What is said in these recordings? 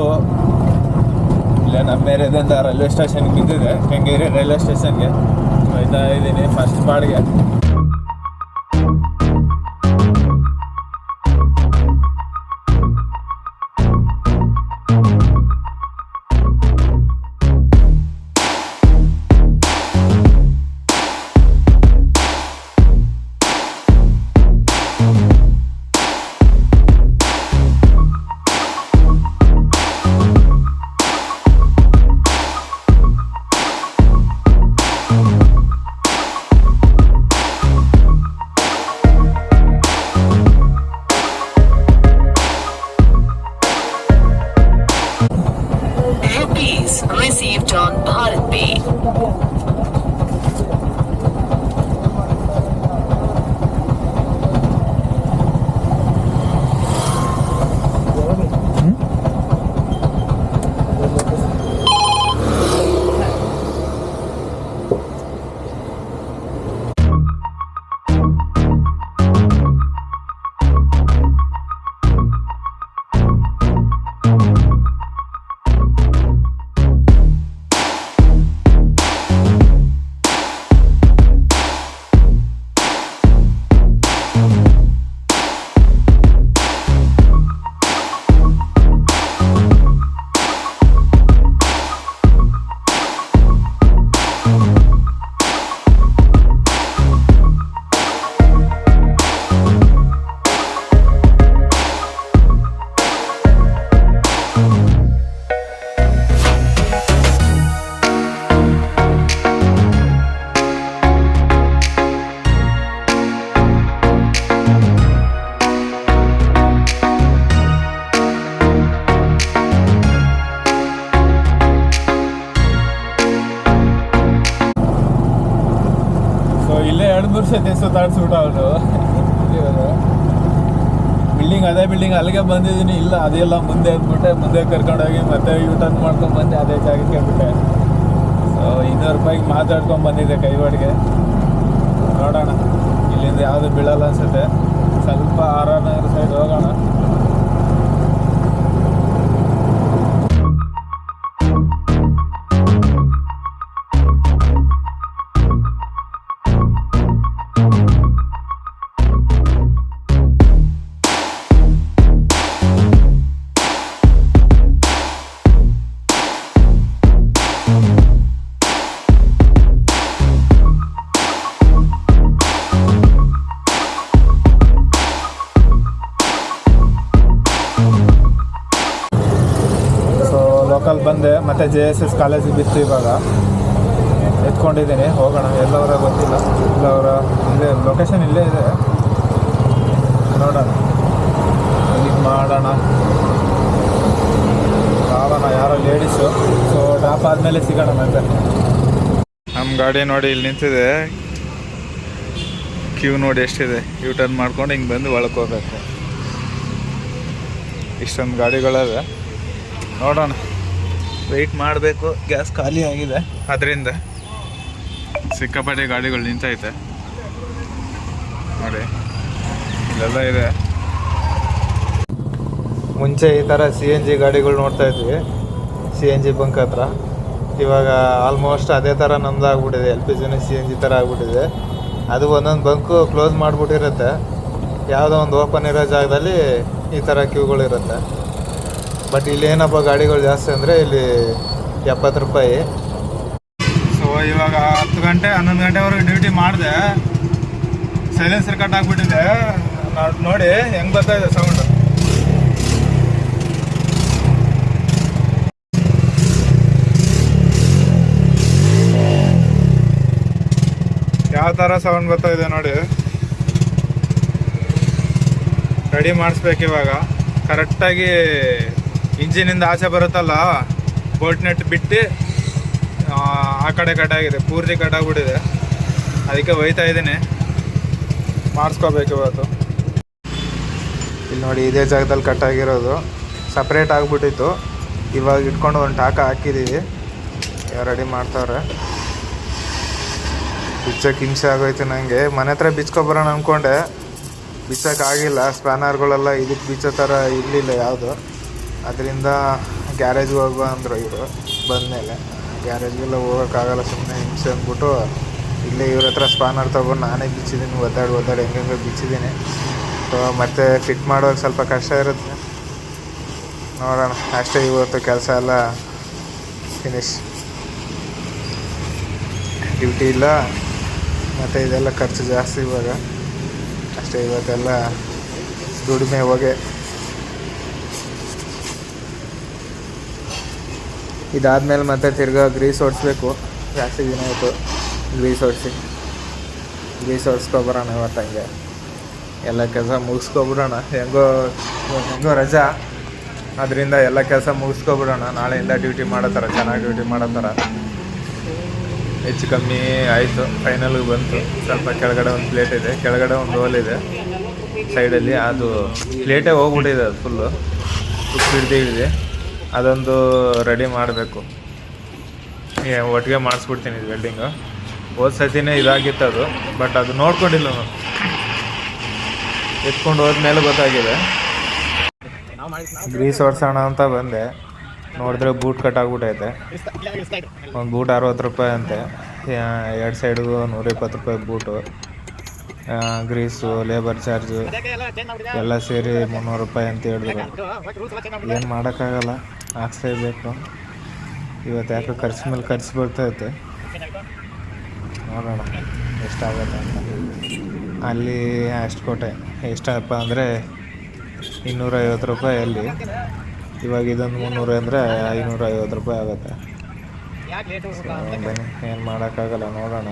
Bus ಇಲ್ಲೇ ನಮ್ಮ ಏರಿಯಾದಿಂದ railway ಸ್ಟೇಷನ್ಗೆ ಬಿದ್ದಿದೆ, ಕೆಂಗೇರಿ ರೈಲ್ವೆ ಸ್ಟೇಷನ್ಗೆ ಹೋಯ್ತಾ ಇದ್ದೀನಿ ಫಸ್ಟ್ ಬಾಡಿಗೆ. Received on Bharat Pay. ಇಲ್ಲೇ 2-3 ಸತಿ ಸುತ್ತಾಡ್ಸ್ಬಿಟ್ಟು ಅವರು ಬಿಲ್ಡಿಂಗ್, ಅದೇ ಬಿಲ್ಡಿಂಗ್ ಅಲ್ಲಿಗೆ ಬಂದಿದ್ದೀನಿ. ಇಲ್ಲ ಅದೆಲ್ಲ ಮುಂದೆ ಅಂದ್ಬಿಟ್ಟೆ, ಮುಂದೆ ಕರ್ಕೊಂಡೋಗಿ ಮತ್ತೆ ಯೂಟರ್ನ್ ಮಾಡ್ಕೊಂಡು ಬಂದೆ, ಅದೇ ಜಾಗಕ್ಕೆ ಬಿಟ್ಟೆ. ಸೊ 200 ರೂಪಾಯಿಗೆ ಮಾತಾಡ್ಕೊಂಡು ಬಂದಿದ್ದೆ ಕೈವಾಡಿಗೆ. ನೋಡೋಣ, ಇಲ್ಲಿಂದ ಯಾವುದು ಬೀಳಲ್ಲ ಅನ್ಸುತ್ತೆ. ಸ್ವಲ್ಪ ಆರ್.ಆರ್. ನಗರ ಸೈಡ್ ಹೋಗೋಣ. ಲೋಕಲ್ ಬಂದೆ, ಮತ್ತು JSS ಕಾಲೇಜಿಗೆ ಬಿತ್ತು. ಇವಾಗ ಎತ್ಕೊಂಡಿದ್ದೀನಿ, ಹೋಗೋಣ. ಎಲ್ಲವರ ಗೊತ್ತಿಲ್ಲ, ಎಲ್ಲವರ ಇಲ್ಲೇ ಲೊಕೇಶನ್ ಇಲ್ಲೇ ಇದೆ. ನೋಡೋಣ, ಇಲ್ಲಿಗೆ ಮಾಡೋಣ. ಆಗೋಣ, ಯಾರೋ ಲೇಡೀಸು. ಸೊ ಡ್ರಾಪ್ ಆದಮೇಲೆ ಸಿಗೋಣ. ಮತ್ತೆ ನಮ್ಮ ಗಾಡಿ ನೋಡಿ ಇಲ್ಲಿ ನಿಂತಿದೆ, ಕ್ಯೂ ನೋಡಿ ಎಷ್ಟಿದೆ. ಯೂಟರ್ನ್ ಮಾಡ್ಕೊಂಡು ಹಿಂಗೆ ಬಂದು ಒಳಗೆ ಹೋಗ್ಬೇಕು. ಇಷ್ಟೊಂದು ಗಾಡಿಗಳವೆ, ನೋಡೋಣ. ವೆಯ್ಟ್ ಮಾಡಬೇಕು, ಗ್ಯಾಸ್ ಖಾಲಿ ಆಗಿದೆ, ಅದರಿಂದ ಸಿಕ್ಕಾಪಟ್ಟೆ ಗಾಡಿಗಳು ನಿಂತೈತೆ ನೋಡಿ. ಇಲ್ಲೆಲ್ಲ ಇದೆ. ಮುಂಚೆ ಈ ಥರ CNG ಗಾಡಿಗಳು ನೋಡ್ತಾ ಇದ್ವಿ, CNG ಬಂಕ್ ಹತ್ರ. ಇವಾಗ ಆಲ್ಮೋಸ್ಟ್ ಅದೇ ಥರ ನಮ್ದು ಆಗ್ಬಿಟ್ಟಿದೆ, LPGನೂ CNG ಥರ ಆಗ್ಬಿಟ್ಟಿದೆ. ಅದು ಒಂದೊಂದು ಬಂಕು ಕ್ಲೋಸ್ ಮಾಡಿಬಿಟ್ಟಿರುತ್ತೆ. ಯಾವುದೋ ಒಂದು ಓಪನ್ ಇರೋ ಜಾಗದಲ್ಲಿ ಈ ಥರ ಕ್ಯೂಗಳಿರುತ್ತೆ. ಬಟ್ ಇಲ್ಲಿ ಏನಪ್ಪ ಗಾಡಿಗಳು ಜಾಸ್ತಿ ಅಂದರೆ ಇಲ್ಲಿ 70 ರೂಪಾಯಿ. ಸೊ ಇವಾಗ 10 ಗಂಟೆ 11 ಗಂಟೆವರೆಗೆ ಡ್ಯೂಟಿ ಮಾಡಿದೆ. ಸೈಲೆನ್ಸರ್ ಕಟ್ ಆಗಿಬಿಟ್ಟಿದೆ. ನೋಡಿ ಹೆಂಗೆ ಬರ್ತಾ ಇದೆ ಸೌಂಡು. ಯಾವ ಥರ ಸೌಂಡ್ ಬರ್ತಾ ಇದೆ ನೋಡಿ. ರೆಡಿ ಮಾಡಿಸ್ಬೇಕು ಇವಾಗ. ಕರೆಕ್ಟಾಗಿ ಇಂಜಿನಿಂದ ಆಚೆ ಬರುತ್ತಲ್ಲ, ಬೋಲ್ಟ್ ನೆಟ್ ಬಿಟ್ಟು ಆ ಕಡೆ ಕಟ್ಟಾಗಿದೆ, ಪೂರ್ತಿ ಕಟ್ಟಾಗ್ಬಿಟ್ಟಿದೆ. ಅದಕ್ಕೆ ಒಯ್ತಾ ಇದ್ದೀನಿ, ಮಾಡಿಸ್ಕೋಬೇಕು ಇವತ್ತು. ಇಲ್ಲಿ ನೋಡಿ, ಇದೇ ಜಾಗದಲ್ಲಿ ಕಟ್ಟಾಗಿರೋದು. ಸಪ್ರೇಟ್ ಆಗಿಬಿಟ್ಟಿತ್ತು, ಇವಾಗ ಇಟ್ಕೊಂಡು ಒಂದು ಟಾಕ ಹಾಕಿದ್ದೀವಿ. ರೆಡಿ ಮಾಡ್ತಾವ್ರೆ. ಬಿಚ್ಚಕ್ಕೆ ಹಿಂಸೆ ಆಗೋಯ್ತು ನನಗೆ. ಮನೆ ಹತ್ರ ಬಿಚ್ಕೊಬರೋಣ ಅಂದ್ಕೊಂಡೆ, ಬಿಚ್ಚೋಕ್ಕಾಗಿಲ್ಲ. ಸ್ಪ್ಯಾನರ್ಗಳೆಲ್ಲ ಇದಕ್ಕೆ ಬಿಚ್ಚೋ ಥರ ಇರಲಿಲ್ಲ ಯಾವುದು. ಅದರಿಂದ ಗ್ಯಾರೇಜ್ಗೆ ಹೋಗುವ ಅಂದರು ಇವರು ಬಂದಮೇಲೆ. ಗ್ಯಾರೇಜ್ಗೆಲ್ಲ ಹೋಗೋಕ್ಕಾಗಲ್ಲ, ಸುಮ್ಮನೆ ಹಿಂಸೆ ಅಂದ್ಬಿಟ್ಟು ಇಲ್ಲೇ ಇವ್ರ ಹತ್ರ ಸ್ಪಾನರ್ ತೊಗೊಂಡು ನಾನೇ ಬಿಚ್ಚಿದ್ದೀನಿ, ಒದ್ದಾಡಿ ಹೆಂಗೆ ಬಿಚ್ಚಿದ್ದೀನಿ. ಸೊ ಮತ್ತೆ ಫಿಟ್ ಮಾಡೋಕೆ ಸ್ವಲ್ಪ ಕಷ್ಟ ಇರುತ್ತೆ, ನೋಡೋಣ ಅಷ್ಟೇ. ಇವತ್ತು ಕೆಲಸ ಎಲ್ಲ ಫಿನಿಶ್, ಡ್ಯೂಟಿ ಇಲ್ಲ, ಮತ್ತು ಇದೆಲ್ಲ ಖರ್ಚು ಜಾಸ್ತಿ ಇವಾಗ ಅಷ್ಟೇ. ಇವತ್ತೆಲ್ಲ ದುಡಿಮೆ ಹೋಗೆ. ಇದಾದಮೇಲೆ ಮತ್ತೆ ತಿರ್ಗಾ ಗ್ರೀಸ್ ಹೊಡಿಸ್ಬೇಕು. ಜಾಸ್ತಿ ದಿನ ಆಯಿತು ಗ್ರೀಸ್ ಹೊಡ್ಸ್ಕೊಬರೋಣ ಇವತ್ತು. ಹಂಗೆ ಎಲ್ಲ ಕೆಲಸ ಮುಗಿಸ್ಕೊಬಿಡೋಣ, ಹೆಂಗೋ ರಜಾ, ಅದರಿಂದ ಎಲ್ಲ ಕೆಲಸ ಮುಗಿಸ್ಕೊಬಿಡೋಣ. ನಾಳೆಯಿಂದ ಡ್ಯೂಟಿ ಮಾಡೋ ಥರ, ಚೆನ್ನಾಗಿ ಡ್ಯೂಟಿ ಮಾಡೋ ಥರ. ಹೆಚ್ಚು ಕಮ್ಮಿ ಆಯಿತು, ಫೈನಲ್ಗೆ ಬಂತು. ಸ್ವಲ್ಪ ಕೆಳಗಡೆ ಒಂದು ಪ್ಲೇಟ್ ಇದೆ, ಕೆಳಗಡೆ ಒಂದು ರೋಲ್ ಇದೆ ಸೈಡಲ್ಲಿ, ಅದು ಪ್ಲೇಟೇ ಹೋಗ್ಬಿಟ್ಟಿದೆ, ಅದು ಫುಲ್ಲು ಹಿಡಿದೆ. ಅದೊಂದು ರೆಡಿ ಮಾಡಬೇಕು, ಒಟ್ಟಿಗೆ ಮಾಡಿಸ್ಬಿಡ್ತೀನಿ ಇದು ವೆಲ್ಡಿಂಗು. ಹೋದ ಸತಿನೇ ಇದಾಗಿತ್ತು ಅದು, ಬಟ್ ಅದು ನೋಡ್ಕೊಂಡಿಲ್ಲ ನಾನು, ಎತ್ಕೊಂಡು ಹೋದ್ಮೇಲೆ ಗೊತ್ತಾಗಿದೆ. ಗ್ರೀಸ್ ಹೊಡ್ಸೋಣ ಅಂತ ಬಂದೆ, ನೋಡಿದ್ರೆ ಬೂಟ್ ಕಟ್ ಆಗ್ಬಿಟ್ಟೈತೆ. ಒಂದು ಬೂಟ್ 60 ರೂಪಾಯಿ ಅಂತೆ, 2 ಸೈಡ್ಗೂ 120 ರೂಪಾಯಿ ಬೂಟು. ಗ್ರೀಸು, ಲೇಬರ್ ಚಾರ್ಜು ಎಲ್ಲ ಸೇರಿ 300 ರೂಪಾಯಿ ಅಂತ ಹೇಳಿದ್ರು. ಏನು ಮಾಡೋಕ್ಕಾಗಲ್ಲ, ಹಾಕ್ಸ್ಲೇಬೇಕು. ಇವತ್ತು ಯಾಕೆ ಖರ್ಚು ಮೇಲೆ ಖರ್ಚು ಬರ್ತೈತೆ, ನೋಡೋಣ ಎಷ್ಟಾಗುತ್ತೆ ಅಂತ. ಅಲ್ಲಿ ಅಷ್ಟು ಕೊಟ್ಟೆ, ಎಷ್ಟಪ್ಪ ಅಂದರೆ 250 ರೂಪಾಯಿ ಅಲ್ಲಿ. ಇವಾಗ ಇದೊಂದು 300 ಅಂದರೆ 550 ರೂಪಾಯಿ ಆಗುತ್ತೆ. ಬನ್ನಿ, ಏನು ಮಾಡೋಕ್ಕಾಗಲ್ಲ, ನೋಡೋಣ.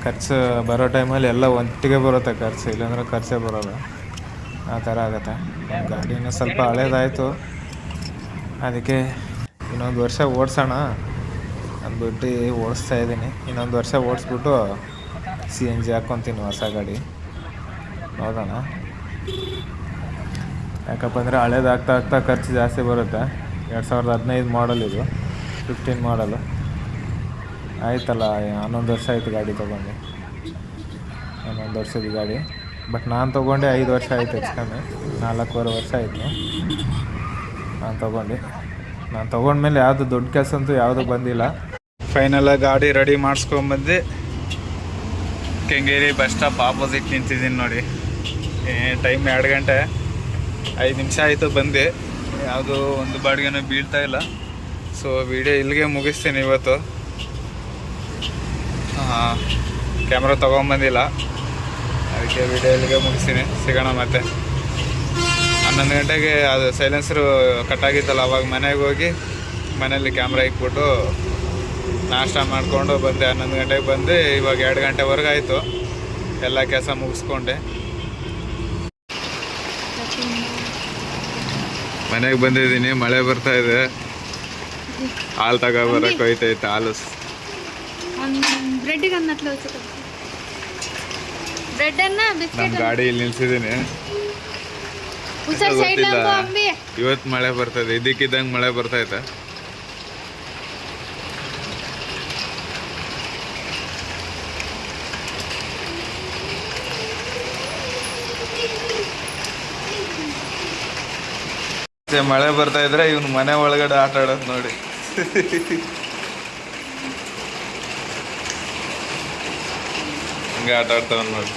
ಖರ್ಚು ಬರೋ ಟೈಮಲ್ಲಿ ಎಲ್ಲ ಒಟ್ಟಿಗೆ ಬರುತ್ತೆ ಖರ್ಚು, ಇಲ್ಲಾಂದ್ರೆ ಖರ್ಚೇ ಬರೋಲ್ಲ, ಆ ಥರ ಆಗುತ್ತೆ. ಗಾಡಿನೂ ಸ್ವಲ್ಪ ಹಳೇದಾಯಿತು, ಅದಕ್ಕೆ ಇನ್ನೊಂದು ವರ್ಷ ಓಡಿಸೋಣ ಅಂದ್ಬಿಟ್ಟು ಓಡಿಸ್ತಾ ಇದ್ದೀನಿ. ಇನ್ನೊಂದು ವರ್ಷ ಓಡಿಸ್ಬಿಟ್ಟು CNG ಹಾಕ್ಕೊತೀನಿ, ಹೊಸ ಗಾಡಿ. ನೋಡೋಣ, ಯಾಕಪ್ಪ ಅಂದರೆ ಹಳೇದಾಗ್ತಾ ಖರ್ಚು ಜಾಸ್ತಿ ಬರುತ್ತೆ. 2015 ಮಾಡಲ್ ಇದು, 15 ಮಾಡಲು ಆಯ್ತಲ್ಲ. 11 ವರ್ಷ ಆಯಿತು ಗಾಡಿ ತೊಗೊಂಡು, 11 ವರ್ಷದ ಗಾಡಿ. ಬಟ್ ನಾನು ತೊಗೊಂಡೆ 5 ವರ್ಷ ಆಯಿತು, ಹೆಚ್ಚು ಕಮ್ಮಿ 4.25 ವರ್ಷ ಆಯಿತು ನಾನು ತೊಗೊಂಡ್ಮೇಲೆ ಯಾವುದು ದೊಡ್ಡ ಕೆಲಸ ಅಂತೂ ಯಾವುದೂ ಬಂದಿಲ್ಲ. ಫೈನಲಾಗಿ ಗಾಡಿ ರೆಡಿ ಮಾಡಿಸ್ಕೊಂಬಂದು ಕೆಂಗೇರಿ ಬಸ್ ಸ್ಟಾಪ್ ಆಪೋಸಿಟ್ ನಿಂತಿದ್ದೀನಿ ನೋಡಿ. ಟೈಮ್ 2 ಗಂಟೆ 5 ನಿಮಿಷ ಆಯಿತು ಬಂದು, ಯಾವುದೂ ಒಂದು ಬಾಡಿಗೆನೂ ಬೀಳ್ತಾ ಇಲ್ಲ. ಸೊ ವಿಡಿಯೋ ಇಲ್ಲಿಗೆ ಮುಗಿಸ್ತೀನಿ ಇವತ್ತು. ಕ್ಯಾಮ್ರಾ ತೊಗೊಂಬಂದಿಲ್ಲ, ಅದಕ್ಕೆ ವಿಡಿಯೋ ಇಲ್ಲಿಗೆ ಮುಗಿಸ್ತೀನಿ. ಸಿಗೋಣ ಮತ್ತೆ 11 ಗಂಟೆಗೆ. ಅದು ಸೈಲೆನ್ಸರು ಕಟ್ಟಾಗಿತ್ತಲ್ಲ, ಅವಾಗ ಮನೆಗೆ ಹೋಗಿ ಮನೇಲಿ ಕ್ಯಾಮ್ರಾ ಇಕ್ಬಿಟ್ಟು ನಾಷ್ಟ ಮಾಡಿಕೊಂಡು ಬಂದೆ. 11 ಗಂಟೆಗೆ ಬಂದು ಇವಾಗ 2 ಗಂಟೆವರೆಗೆ ಆಯಿತು ಎಲ್ಲ ಕೆಲಸ ಮುಗಿಸ್ಕೊಂಡೆ. ಮನೆಗೆ ಬಂದಿದ್ದೀನಿ, ಮಳೆ ಬರ್ತಾ ಇದೆ. ಹಾಲು ತಗೊಬರಕ್ಕೆ ಹೋಯ್ತೈತೆ, ಹಾಲು ನಮ್ಮ ಗಾಡಿ ಇಲ್ಲಿ ನಿಲ್ಸಿದ್ದೀನಿ. ಇವತ್ತು ಮಳೆ ಬರ್ತದೆ, ಇದಕ್ಕಿದ್ದಂಗೆ ಮಳೆ ಬರ್ತೈತೆ. ಮಳೆ ಬರ್ತಾ ಇದ್ರೆ ಇವನು ಮನೆ ಒಳಗಡೆ ಆಟ ಆಡೋದು ನೋಡಿ. ಹಂಗೆ ಆಟ ಆಡ್ತಾವ ನೋಡಿ.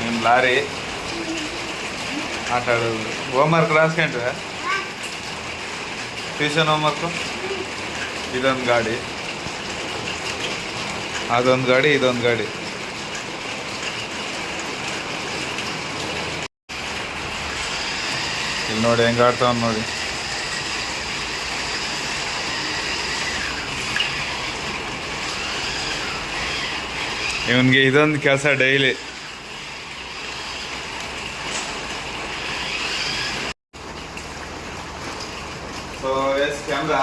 ನಿಮ್ಮ ಲಾರಿ ಆಟ ಆಡೋದು. ಹೋಮ್ವರ್ಕ್ ರಾಸ್ಕೊಂಡ್ರೆ ಟ್ಯೂಷನ್ ಹೋಮ್ವರ್ಕು. ಇದೊಂದು ಗಾಡಿ, ಅದೊಂದು ಗಾಡಿ, ಇದೊಂದು ಗಾಡಿ. ಇಲ್ಲಿ ನೋಡಿ ಹೆಂಗೆ ಆಡ್ತಾವ ನೋಡಿ. ಇವನಿಗೆ ಇದೊಂದು ಕೆಲಸ daily. So yes camera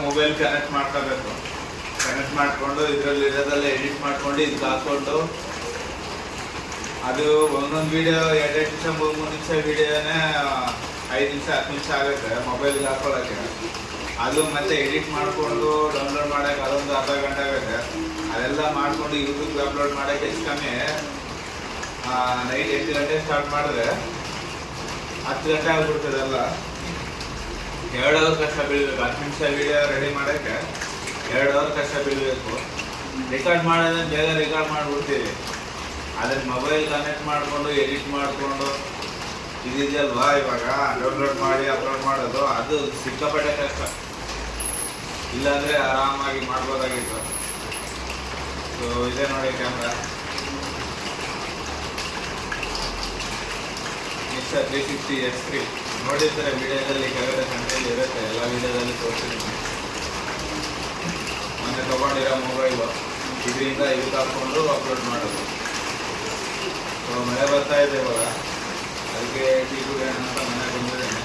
mobile connect ಮಾಡ್ಕೋಬೇಕು. ಕನೆಕ್ಟ್ ಮಾಡಿಕೊಂಡು ಇದರಲ್ಲಿ ಇರೋದೆಲ್ಲ ಎಡಿಟ್ ಮಾಡ್ಕೊಂಡು ಇದಕ್ಕೆ ಹಾಕ್ಕೊಂಡು, ಅದು ಒಂದೊಂದು ವೀಡಿಯೋ 2 ನಿಮಿಷ 3 ನಿಮಿಷ ವೀಡಿಯೋನೇ 5 ನಿಮಿಷ 10 ನಿಮಿಷ ಆಗುತ್ತೆ ಮೊಬೈಲ್ಗೆ ಹಾಕೊಳ್ಳೋಕ್ಕೆ. ಅದು ಮತ್ತೆ ಎಡಿಟ್ ಮಾಡಿಕೊಂಡು ಡೌನ್ಲೋಡ್ ಮಾಡೋಕ್ಕೆ ಅದೊಂದು ಅರ್ಧ ಗಂಟೆ ಆಗುತ್ತೆ. ಅದೆಲ್ಲ ಮಾಡಿಕೊಂಡು ಯೂಟ್ಯೂಬ್ಗೆ ಅಪ್ಲೋಡ್ ಮಾಡೋಕ್ಕೆ ಹೆಚ್ಚು ಕಮ್ಮಿ ನೈಟ್ 8 ಗಂಟೆ ಸ್ಟಾರ್ಟ್ ಮಾಡಿದ್ರೆ 10 ಗಂಟೆ ಆಗ್ಬಿಡ್ತದೆಲ್ಲ. 2 ಅವರ್ ಕಷ್ಟ ಬೀಳಬೇಕು. 10 ನಿಮಿಷ ವಿಡಿಯೋ ರೆಡಿ ಮಾಡೋಕ್ಕೆ 2 ಅವರ್ ಕಷ್ಟ ಬೀಳಬೇಕು. ರೆಕಾರ್ಡ್ ಮಾಡೋದನ್ನ ಬೇಗ ರೆಕಾರ್ಡ್ ಮಾಡಿಬಿಡ್ತೀವಿ. ಅದನ್ನ ಮೊಬೈಲ್ ಕನೆಕ್ಟ್ ಮಾಡಿಕೊಂಡು ಎಡಿಟ್ ಮಾಡಿಕೊಂಡು ಇದೆಯಲ್ವಾ ಇವಾಗ ಡೌನ್ಲೋಡ್ ಮಾಡಿ ಅಪ್ಲೋಡ್ ಮಾಡೋದು, ಅದು ಸಿಕ್ಕಾಪಟ್ಟೆ ಕಷ್ಟ. ಇಲ್ಲಾಂದರೆ ಆರಾಮಾಗಿ ಮಾಡ್ಬೋದಾಗಿತ್ತು. ಸೊ ಇದೆ ನೋಡಿ ಕ್ಯಾಮ್ರಾ ಮಿಕ್ಸರ್ 360 X3 ನೋಡಿರ್ತಾರೆ ವಿಡಿಯೋದಲ್ಲಿ, ಕೆಳಗಡೆ ಕಂಟೆಂಟ್ ಇರುತ್ತೆ, ಎಲ್ಲ ವಿಡಿಯೋದಲ್ಲಿ ತೋರಿಸಿದ್ದೀನಿ. ಮೊನ್ನೆ ತೊಗೊಂಡಿರೋ ಮೊಬೈಲು ಇದರಿಂದ ಇದಕ್ಕೆ ಹಾಕ್ಕೊಂಡು ಅಪ್ಲೋಡ್ ಮಾಡೋದು. ಸೊ ಮಳೆ ಬರ್ತಾ ಇದೆ ಇವಾಗ, ಅದಕ್ಕೆ ಟೀ ಕುಡಿಯೋಣ ಅಂತ ಮನೆಗೆ ಬಂದಿದ್ದೇನೆ.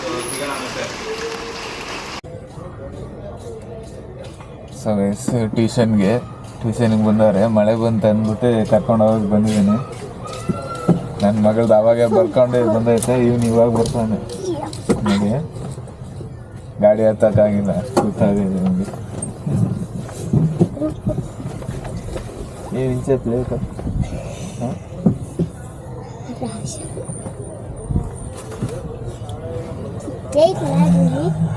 ಸೊ ಸಿಗೋಣ ಮತ್ತೆ. ಸೊ ಎಸ್ ಟ್ಯೂಷನ್ಗೆ ಬಂದವ್ರೆ. ಮಳೆ ಬಂತು ಅಂದ್ಬಿಟ್ಟು ಕರ್ಕೊಂಡು ಹೋಗಿ ಬಂದಿದ್ದೀನಿ. ನನ್ನ ಮಗಳದ್ದು ಅವಾಗೆ ಬರ್ಕೊಂಡು ಬಂದೈತೆ, ಇವಾಗ ಬರ್ತಾನೆ ನೋಡಿ. ಗಾಡಿ ಹತ್ತಕ್ಕಾಗಿಲ್ಲ, ಗೊತ್ತಾಗಿದೆ ನಮಗೆ. ಇಂಚೆ ಪ್ಲೇಟ್ Kijk naar die.